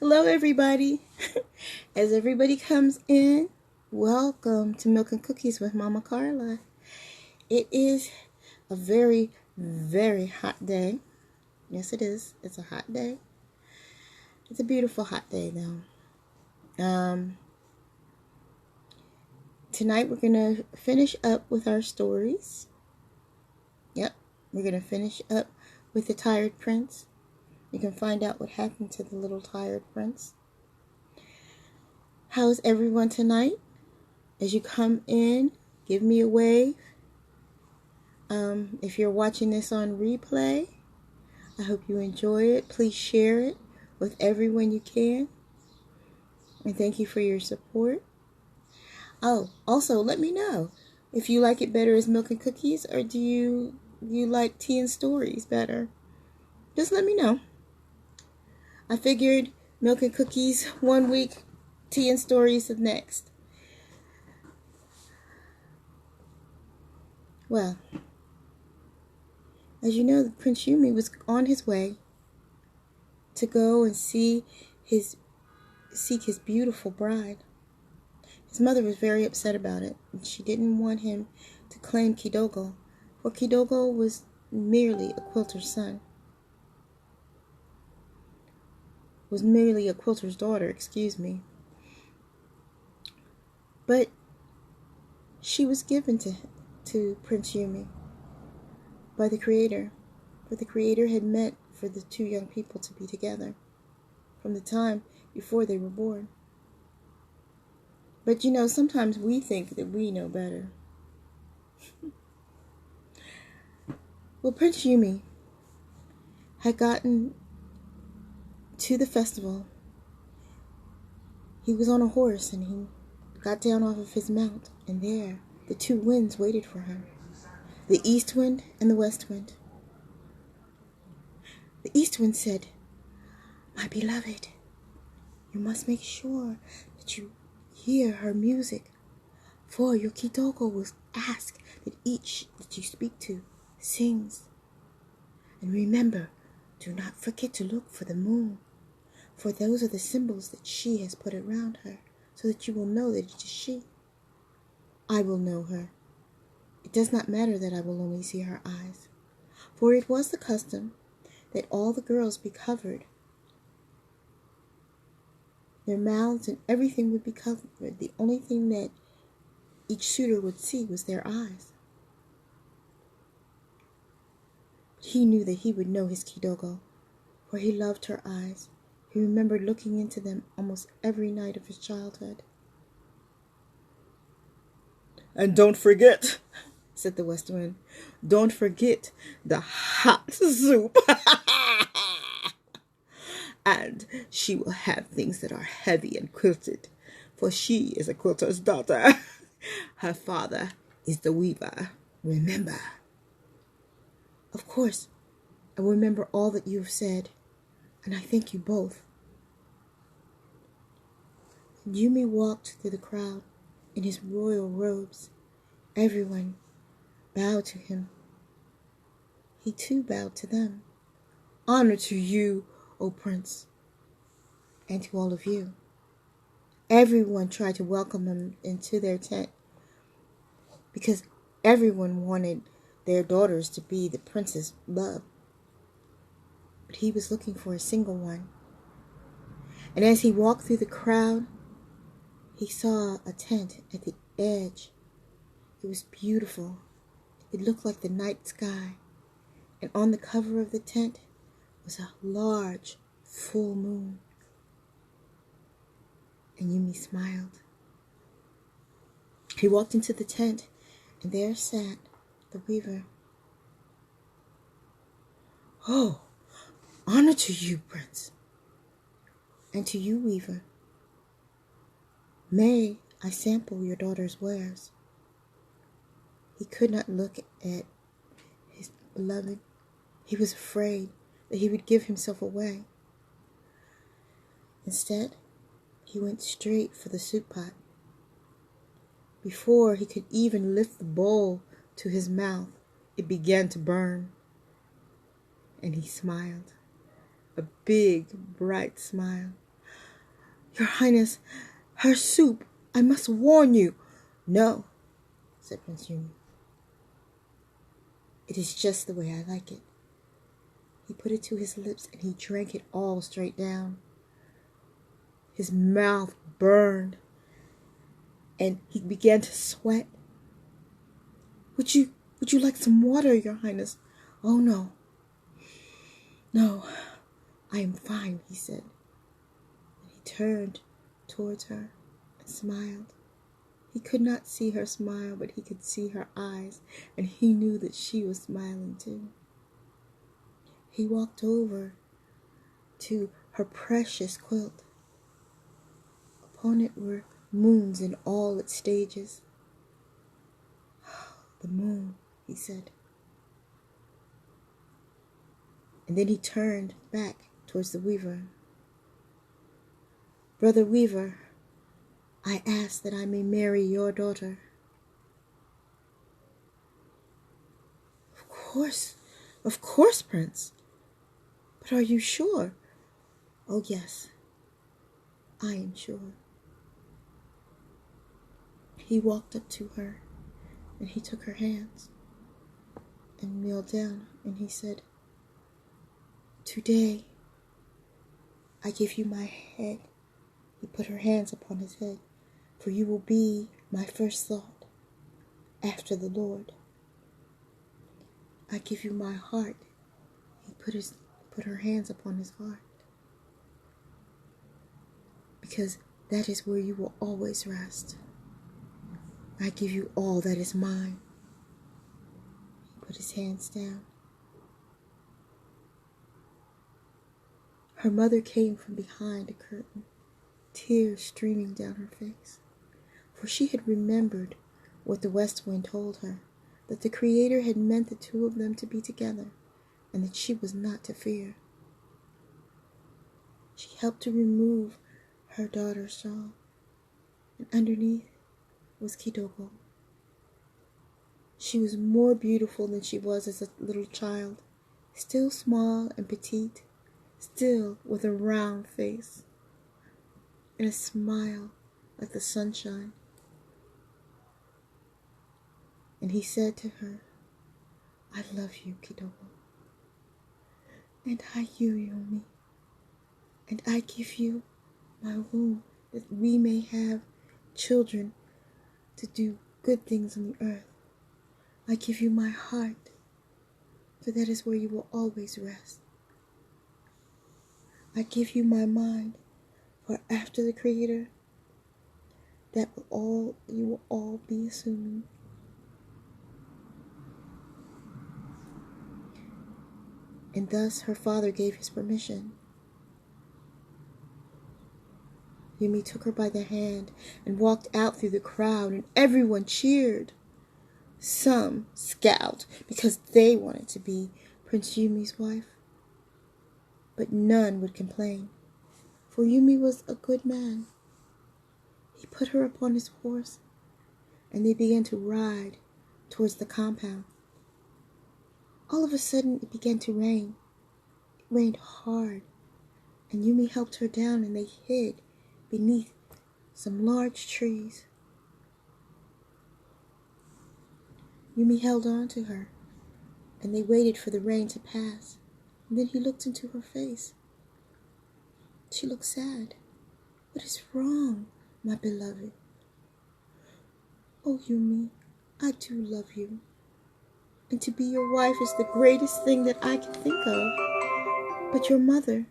Hello, everybody. As everybody comes in, welcome to Milk and Cookies with Mama Carla. It is a very, very hot day. Yes, it is. It's a hot day. It's a beautiful hot day, though. Tonight we're going to finish up with our stories. Yep, we're going to finish up with the Tired Prince. You can find out what happened to the little tired prince. How's everyone tonight? As you come in, give me a wave. If you're watching this on replay, I hope you enjoy it. Please share it with everyone you can. And thank you for your support. Oh, also let me know if you like it better as Milk and Cookies, or do you like Tea and Stories better? Just let me know. I figured Milk and Cookies one week, Tea and Stories the next. Well, as you know, Prince Yumi was on his way to go and seek his beautiful bride. His mother was very upset about it, and she didn't want him to claim Kidogo, for Kidogo was merely a quilter's son. Was merely a quilter's daughter, excuse me. But she was given to Prince Yumi by the Creator, for the Creator had meant for the two young people to be together from the time before they were born. But you know, sometimes we think that we know better. Well, Prince Yumi had gotten to the festival. He was on a horse and he got down off of his mount, and there the two winds waited for him, the east wind and the west wind. The east wind said, "My beloved, you must make sure that you hear her music, for your Kidogo will ask that each that you speak to sings. And remember, do not forget to look for the moon, for those are the symbols that she has put around her, so that you will know that it is she. I will know her. It does not matter that I will only see her eyes, for it was the custom that all the girls be covered. Their mouths and everything would be covered. The only thing that each suitor would see was their eyes. But he knew that he would know his Kidogo, for he loved her eyes. He remembered looking into them almost every night of his childhood. "And don't forget," said the west wind, "don't forget the hot soup." "And she will have things that are heavy and quilted, for she is a quilter's daughter. Her father is the weaver, remember." "Of course, I will remember all that you have said, and I thank you both." Yumi walked through the crowd in his royal robes. Everyone bowed to him. He too bowed to them. "Honor to you, O Prince, and to all of you." Everyone tried to welcome him into their tent, because everyone wanted their daughters to be the prince's love. But he was looking for a single one. And as he walked through the crowd, he saw a tent at the edge. It was beautiful. It looked like the night sky. And on the cover of the tent was a large, full moon. And Yumi smiled. He walked into the tent, and there sat the weaver. "Oh, honor to you, Prince, and to you, weaver. May I sample your daughter's wares?" He could not look at his beloved. He was afraid that he would give himself away. Instead, he went straight for the soup pot. Before he could even lift the bowl to his mouth, it began to burn. And he smiled, a big, bright smile. Your Highness, her soup, I must warn you. No, said Prince Yumi. It is just the way I like it. He put it to his lips and he drank it all straight down. His mouth burned and he began to sweat. Would you like some water, Your Highness? Oh, no. No, I am fine, he said. And he turned towards her and smiled. He could not see her smile, but he could see her eyes, and he knew that she was smiling too. He walked over to her precious quilt. Upon it were moons in all its stages. The moon, he said. And then he turned back towards the weaver. Brother Weaver, I ask that I may marry your daughter. Of course, Prince. But are you sure? Oh, yes, I am sure. He walked up to her and he took her hands and kneeled down and he said, Today, I give you my head. He put her hands upon his head, for you will be my first thought after the Lord. I give you my heart. He put her hands upon his heart, because that is where you will always rest. I give you all that is mine. He put his hands down. Her mother came from behind a curtain, tears streaming down her face, for she had remembered what the west wind told her, that the Creator had meant the two of them to be together, and that she was not to fear. She helped to remove her daughter's shawl, and underneath was Kidogo. She was more beautiful than she was as a little child, still small and petite, still with a round face and a smile like the sunshine. And he said to her, I love you, Kidogo. And I you, Yomi. And I give you my womb that we may have children to do good things on the earth. I give you my heart, for that is where you will always rest. I give you my mind, for after the Creator, you will all be assuming. And thus her father gave his permission. Yumi took her by the hand and walked out through the crowd, and everyone cheered. Some scowled because they wanted to be Prince Yumi's wife, but none would complain, for Yumi was a good man. He put her upon his horse, and they began to ride towards the compound. All of a sudden, it began to rain. It rained hard, and Yumi helped her down, and they hid beneath some large trees. Yumi held on to her, and they waited for the rain to pass. And then he looked into her face. She looked sad. What is wrong, my beloved? Oh, Yumi, I do love you. And to be your wife is the greatest thing that I can think of. But your mother,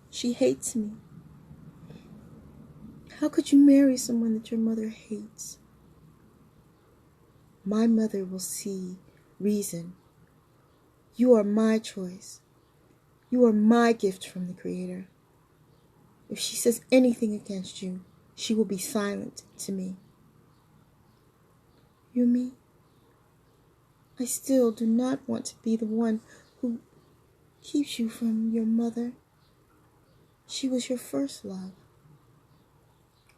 she hates me. How could you marry someone that your mother hates? My mother will see reason. You are my choice. You are my gift from the Creator. If she says anything against you, she will be silent to me. Yumi, I still do not want to be the one who keeps you from your mother. She was your first love.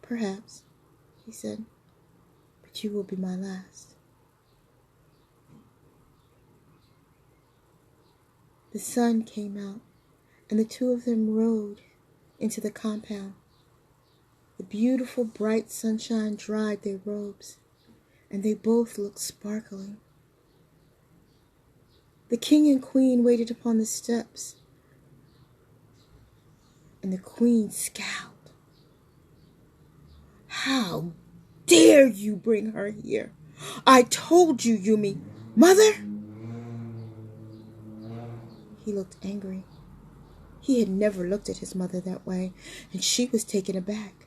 Perhaps, he said, but you will be my last. The sun came out, and the two of them rode into the compound. The beautiful bright sunshine dried their robes, and they both looked sparkling. The king and queen waited upon the steps, and the queen scowled. "How dare you bring her here? I told you, Yumi." "Mother?" He looked angry. He had never looked at his mother that way, and she was taken aback.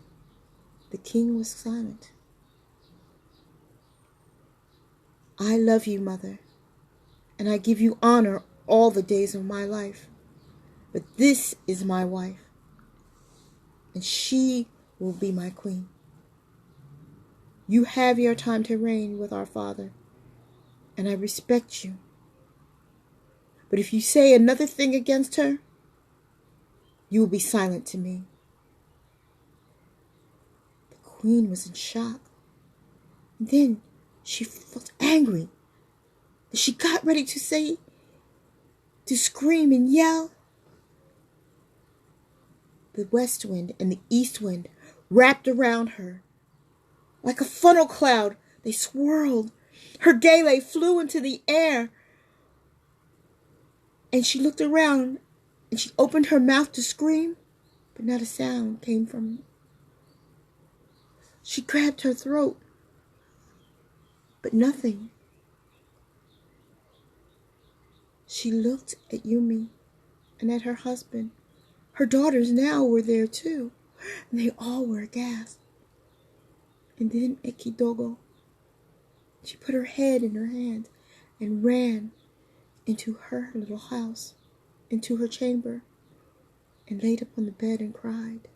The king was silent. "I love you, mother, and I give you honor all the days of my life. But this is my wife, and she will be my queen. You have your time to reign with our father, and I respect you. But if you say another thing against her, you will be silent to me." The queen was in shock. And then she felt angry. She got ready to scream and yell. The west wind and the east wind wrapped around her. Like a funnel cloud, they swirled. Her gele flew into the air. And she looked around and she opened her mouth to scream, but not a sound came from her. She grabbed her throat, but nothing. She looked at Yumi and at her husband. Her daughters now were there too, and they all were aghast. And then at Kidogo, she put her head in her hand and ran into her little house, into her chamber, and laid upon the bed and cried.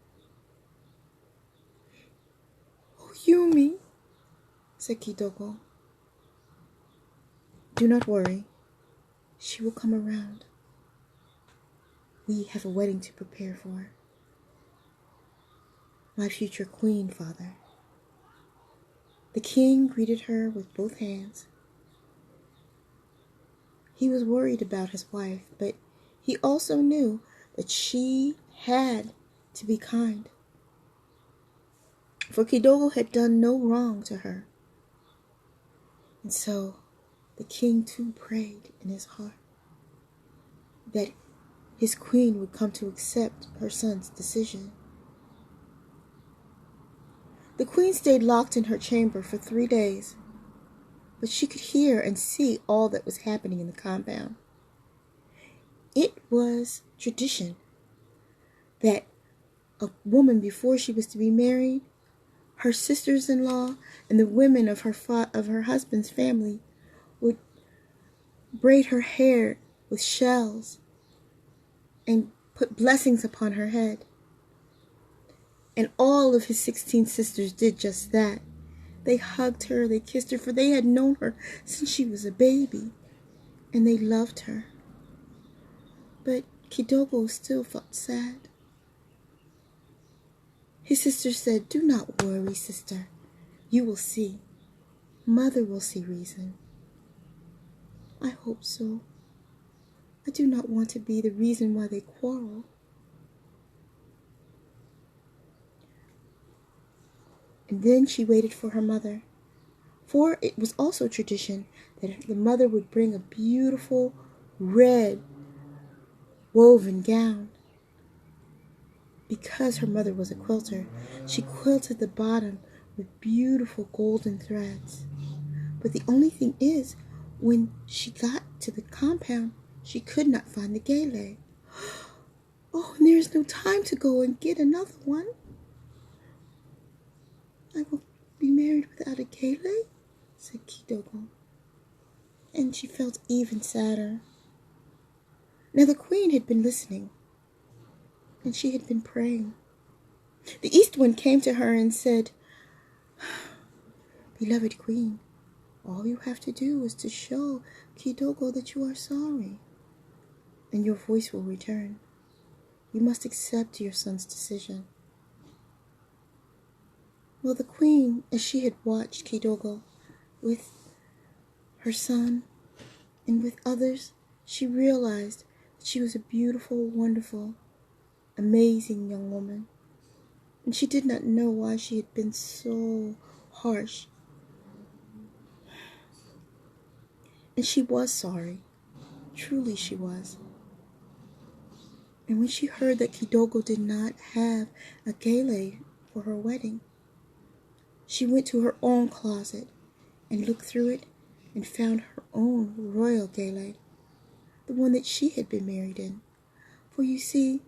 "Oh, Yumi," said Kidogo, "do not worry. She will come around. We have a wedding to prepare for. My future queen, father." The king greeted her with both hands. He was worried about his wife, but he also knew that she had to be kind. For Kidogo had done no wrong to her. And so the king too prayed in his heart that his queen would come to accept her son's decision. The queen stayed locked in her chamber for 3 days, but she could hear and see all that was happening in the compound. It was tradition that a woman, before she was to be married, her sisters-in-law and the women of her husband's family would braid her hair with shells and put blessings upon her head. And all of his 16 sisters did just that. They hugged her, they kissed her, for they had known her since she was a baby, and they loved her. But Kidogo still felt sad. His sister said, "Do not worry, sister. You will see. Mother will see reason." "I hope so. I do not want to be the reason why they quarrel." And then she waited for her mother, for it was also tradition that the mother would bring a beautiful red woven gown. Because her mother was a quilter, she quilted the bottom with beautiful golden threads. But the only thing is, when she got to the compound, she could not find the gele. "Oh, and there is no time to go and get another one. I will be married without a gele," said Kidogo. And she felt even sadder. Now the queen had been listening, and she had been praying. The east wind came to her and said, "Beloved queen, all you have to do is to show Kidogo that you are sorry, and your voice will return. You must accept your son's decision." Well, the queen, as she had watched Kidogo with her son and with others, she realized that she was a beautiful, wonderful, amazing young woman. and she did not know why she had been so harsh. And she was sorry. Truly she was. And when she heard that Kidogo did not have a gele for her wedding, she went to her own closet and looked through it and found her own royal gele, the one that she had been married in. For you see,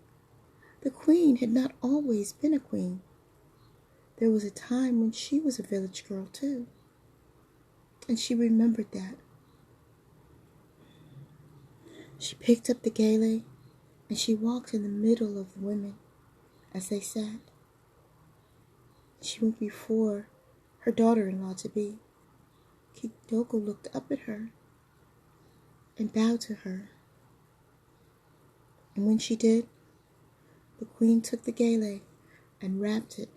the queen had not always been a queen. There was a time when she was a village girl too, and she remembered that. She picked up the gele and she walked in the middle of the women as they sat. She went before her daughter-in-law to be. Kidogo looked up at her and bowed to her. And when she did, the queen took the gele and wrapped it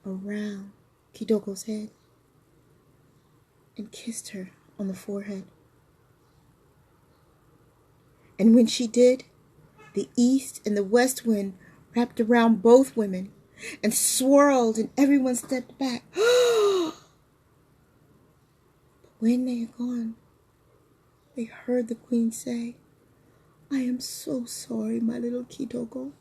around Kidogo's head and kissed her on the forehead. And when she did, the east and the west wind wrapped around both women and swirled, and everyone stepped back. But when they had gone, they heard the queen say, "I am so sorry, my little Kidogo,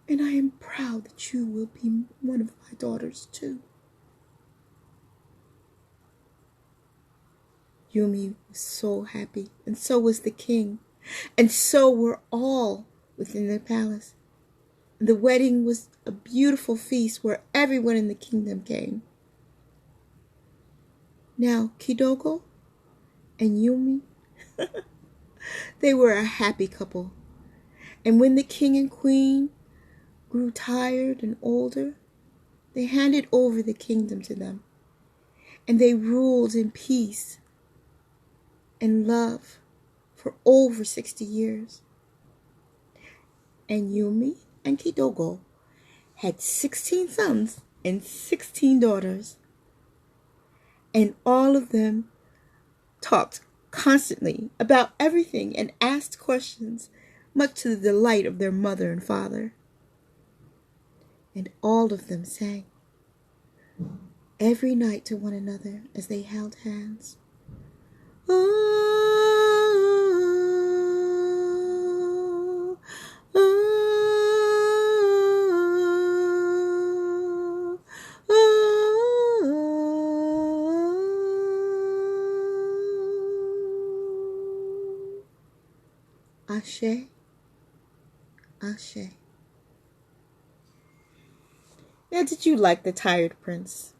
and I am proud that you will be one of my daughters too." Yumi was so happy, and so was the king, and so were all within the palace. The wedding was a beautiful feast where everyone in the kingdom came. Now, Kidogo and Yumi, they were a happy couple. And when the king and queen grew tired and older, they handed over the kingdom to them. And they ruled in peace and love for over 60 years. And Yumi and Kidogo had 16 sons and 16 daughters. And all of them talked constantly about everything and asked questions, much to the delight of their mother and father. And all of them sang every night to one another as they held hands. Oh, oh, oh. Ashe, Ashe. Now, did you like The Tired Prince?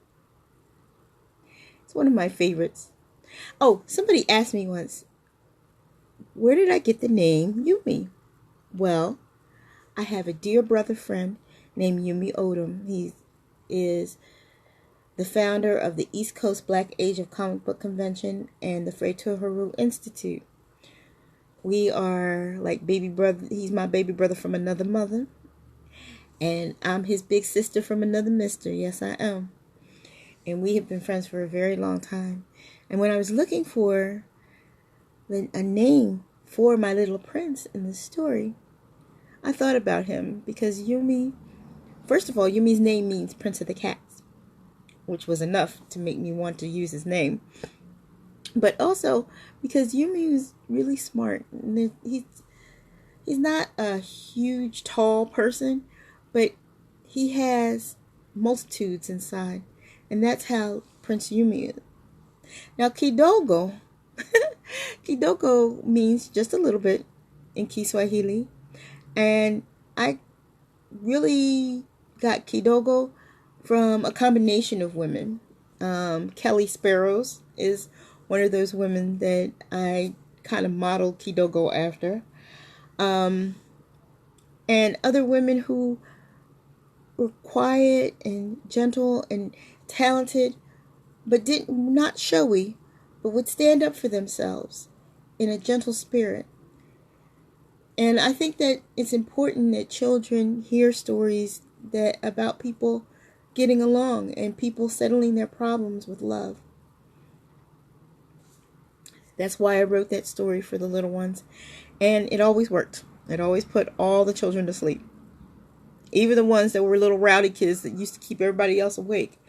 It's one of my favorites. Oh, somebody asked me once, where did I get the name Yumi? Well, I have a dear brother friend named Yumi Odom. He is the founder of the East Coast Black Age of Comic Book Convention and the Freto Haru Institute. We are like baby brother. He's my baby brother from another mother. And I'm his big sister from another mister. Yes, I am. And we have been friends for a very long time. And when I was looking for a name for my little prince in the story, I thought about him because Yumi, first of all, Yumi's name means Prince of the Cats, which was enough to make me want to use his name. But also because Yumi was really smart. And he's not a huge, tall person, but he has multitudes inside. And that's how Prince Yumi is. Now, Kidogo. Kidogo means just a little bit in Kiswahili. And I really got Kidogo from a combination of women. Kelly Sparrows is one of those women that I kind of modeled Kidogo after. And other women who were quiet and gentle and talented, but not showy, but would stand up for themselves in a gentle spirit. And I think that it's important that children hear stories about people getting along and people settling their problems with love. That's why I wrote that story for the little ones. And it always worked. It always put all the children to sleep. Even the ones that were little rowdy kids that used to keep everybody else awake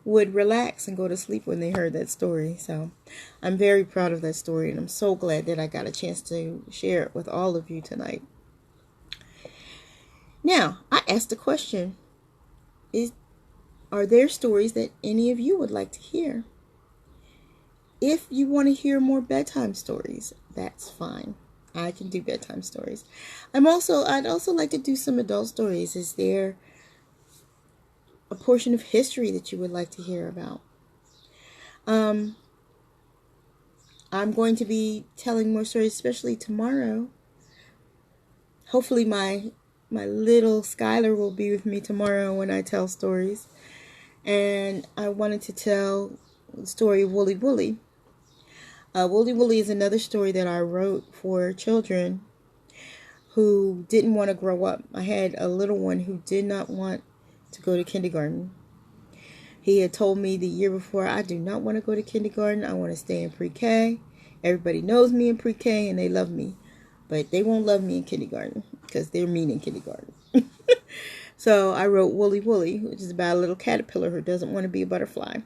would relax and go to sleep when they heard that story. So I'm very proud of that story, and I'm so glad that I got a chance to share it with all of you tonight. Now, I asked a question. Are there stories that any of you would like to hear? If you want to hear more bedtime stories, that's fine. I can do bedtime stories. I'd also like to do some adult stories. Is there a portion of history that you would like to hear about? I'm going to be telling more stories, especially tomorrow. Hopefully my little Skylar will be with me tomorrow when I tell stories. And I wanted to tell the story of Wooly Wooly. Wooly Wooly is another story that I wrote for children who didn't want to grow up. I had a little one who did not want to go to kindergarten. He had told me the year before, I do not want to go to kindergarten. I want to stay in pre-K. Everybody knows me in pre-K and they love me. But they won't love me in kindergarten because they're mean in kindergarten. So I wrote Wooly Wooly, which is about a little caterpillar who doesn't want to be a butterfly.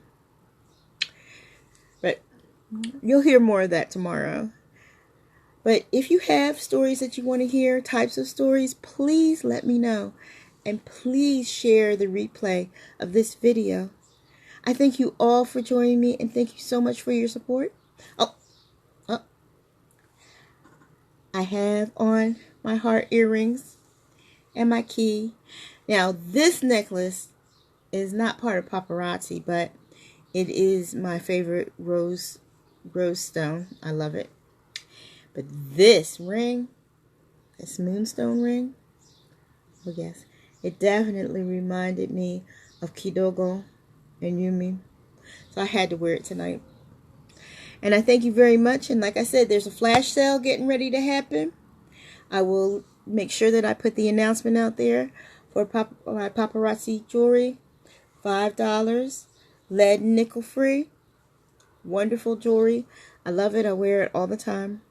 But you'll hear more of that tomorrow. But if you have stories that you want to hear, types of stories, please let me know. And please share the replay of this video. I thank you all for joining me, and thank you so much for your support. Oh, I have on my heart earrings and my key. Now, this necklace is not part of paparazzi, but it is my favorite rose stone. I love it. But this ring, this moonstone ring, oh yes, it definitely reminded me of Kidogo and Yumi. So I had to wear it tonight. And I thank you very much. And like I said, there's a flash sale getting ready to happen. I will make sure that I put the announcement out there for my paparazzi jewelry. $5, lead and nickel free. Wonderful jewelry. I love it. I wear it all the time.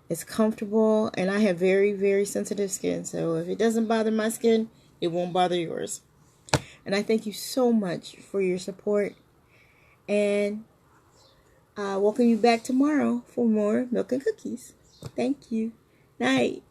It's comfortable, and I have very, very sensitive skin. So if it doesn't bother my skin, it won't bother yours. And I thank you so much for your support. And I welcome you back tomorrow for more Milk and Cookies. Thank you. Night.